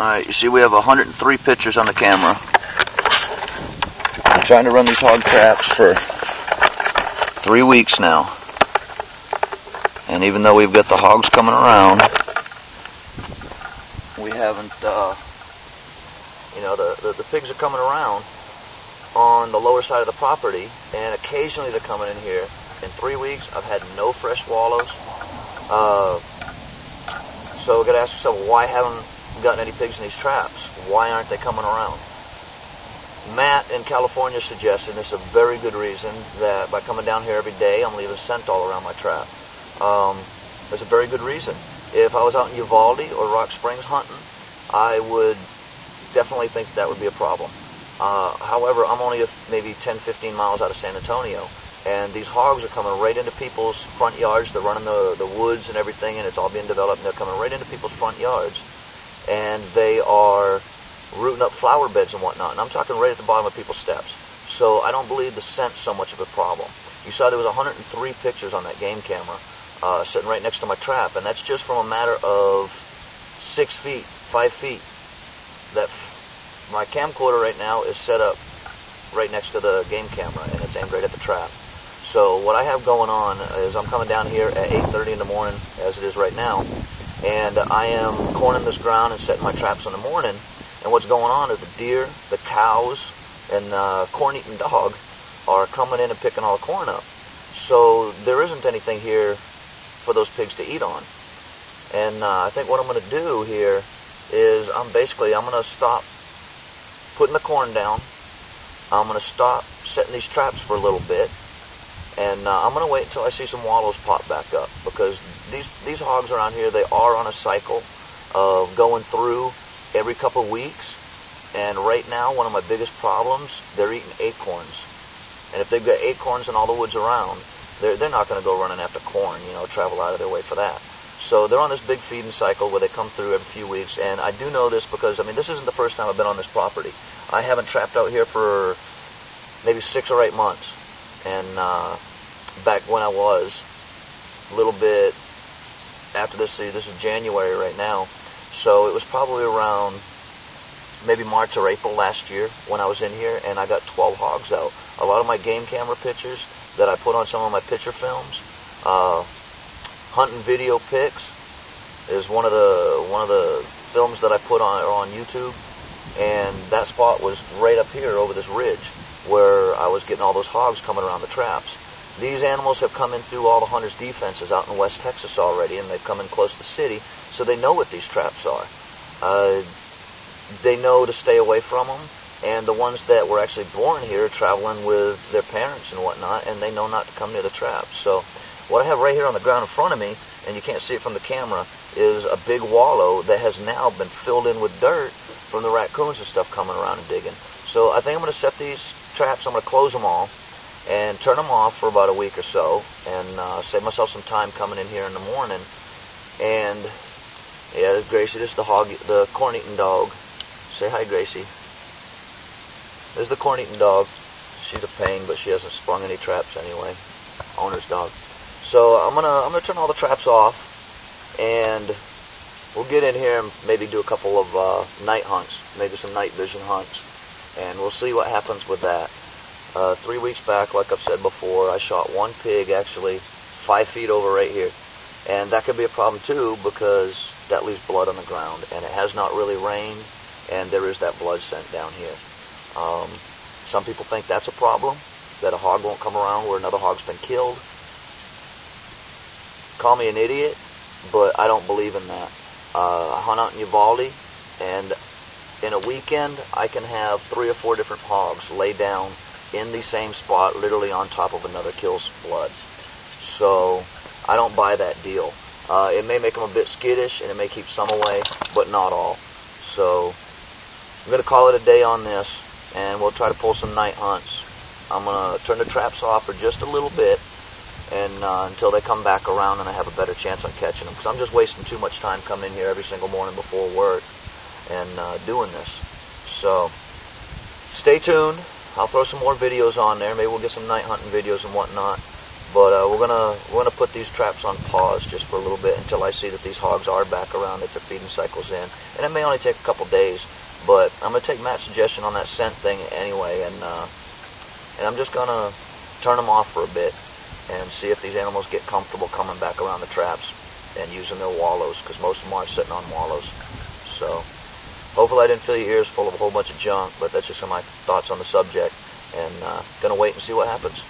Alright, you see we have 103 pictures on the camera. I'm trying to run these hog traps for 3 weeks now. And even though we've got the hogs coming around, we haven't, the pigs are coming around on the lower side of the property, and occasionally they're coming in here. In 3 weeks, I've had no fresh swallows. So we've got to ask yourself, why haven't gotten any pigs in these traps? Why aren't they coming around? Matt in California suggested, this is a very good reason, that by coming down here every day, I'm leaving scent all around my trap. That's a very good reason. If I was out in Uvalde or Rock Springs hunting, I would definitely think that would be a problem. However, I'm only maybe 10-15 miles out of San Antonio, and these hogs are coming right into people's front yards. They're running the woods and everything, and it's all being developed, and they're coming right into people's front yards. And they are rooting up flower beds and whatnot, and I'm talking right at the bottom of people's steps. So I don't believe the scent's so much of a problem. You saw there was 103 pictures on that game camera sitting right next to my trap, and that's just from a matter of 6 feet, 5 feet. My camcorder right now is set up right next to the game camera, and it's aimed right at the trap. So what I have going on is I'm coming down here at 8:30 in the morning, as it is right now, and I am corning this ground and setting my traps in the morning. And what's going on is the deer, the cows, and the corn-eating dog are coming in and picking all the corn up. So there isn't anything here for those pigs to eat on. And I think what I'm going to do here is I'm going to stop putting the corn down. I'm going to stop setting these traps for a little bit. And I'm going to wait until I see some wallows pop back up, because these hogs around here, they are on a cycle of going through every couple of weeks. And right now, one of my biggest problems, they're eating acorns. And if they've got acorns in all the woods around, they're not going to go running after corn, travel out of their way for that. So they're on this big feeding cycle where they come through every few weeks. And I do know this because, this isn't the first time I've been on this property. I haven't trapped out here for maybe 6 or 8 months. And back when I was, a little bit after this, this is January right now. So it was probably around maybe March or April last year when I was in here, and I got 12 hogs out. A lot of my game camera pictures that I put on some of my picture films, hunting video pics is one of the films that I put on YouTube, and that spot was right up here over this ridge where I was getting all those hogs coming around the traps. These animals have come in through all the hunters' defenses out in West Texas already, and they've come in close to the city, so they know what these traps are. They know to stay away from them, and the ones that were actually born here are traveling with their parents and whatnot, and they know not to come near the traps. So what I have right here on the ground in front of me, and you can't see it from the camera, is a big wallow that has now been filled in with dirt from the raccoons and stuff coming around and digging. So I think I'm going to set these traps, I'm going to close them all, and turn them off for about a week or so, and save myself some time coming in here in the morning. And yeah, Gracie, this is the corn-eating dog. Say hi, Gracie. This is the corn-eating dog. She's a pain, but she hasn't sprung any traps anyway. Owner's dog. So I'm gonna turn all the traps off, and we'll get in here and maybe do a couple of night hunts, maybe some night vision hunts, and we'll see what happens with that. 3 weeks back, like I've said before, I shot one pig actually 5 feet over right here. And that could be a problem too, because that leaves blood on the ground, and it has not really rained, and there is that blood scent down here. Some people think that's a problem, that a hog won't come around where another hog's been killed. Call me an idiot, but I don't believe in that. I hunt out in Uvalde, and in a weekend, I can have 3 or 4 different hogs lay down in the same spot, literally on top of another kill's blood. So I don't buy that deal. It may make them a bit skittish, and it may keep some away, but not all. So I'm going to call it a day on this, and we'll try to pull some night hunts. I'm going to turn the traps off for just a little bit, and until they come back around and I have a better chance on catching them, because I'm just wasting too much time coming in here every single morning before work and doing this. So stay tuned. I'll throw some more videos on there. Maybe we'll get some night hunting videos and whatnot. But we're gonna put these traps on pause just for a little bit until I see that these hogs are back around, that their feeding cycle's in. And it may only take a couple days, but I'm gonna take Matt's suggestion on that scent thing anyway, and I'm just gonna turn them off for a bit and see if these animals get comfortable coming back around the traps and using their wallows, because most of them are sitting on wallows. So hopefully I didn't fill your ears full of a whole bunch of junk, but that's just my thoughts on the subject, and gonna wait and see what happens.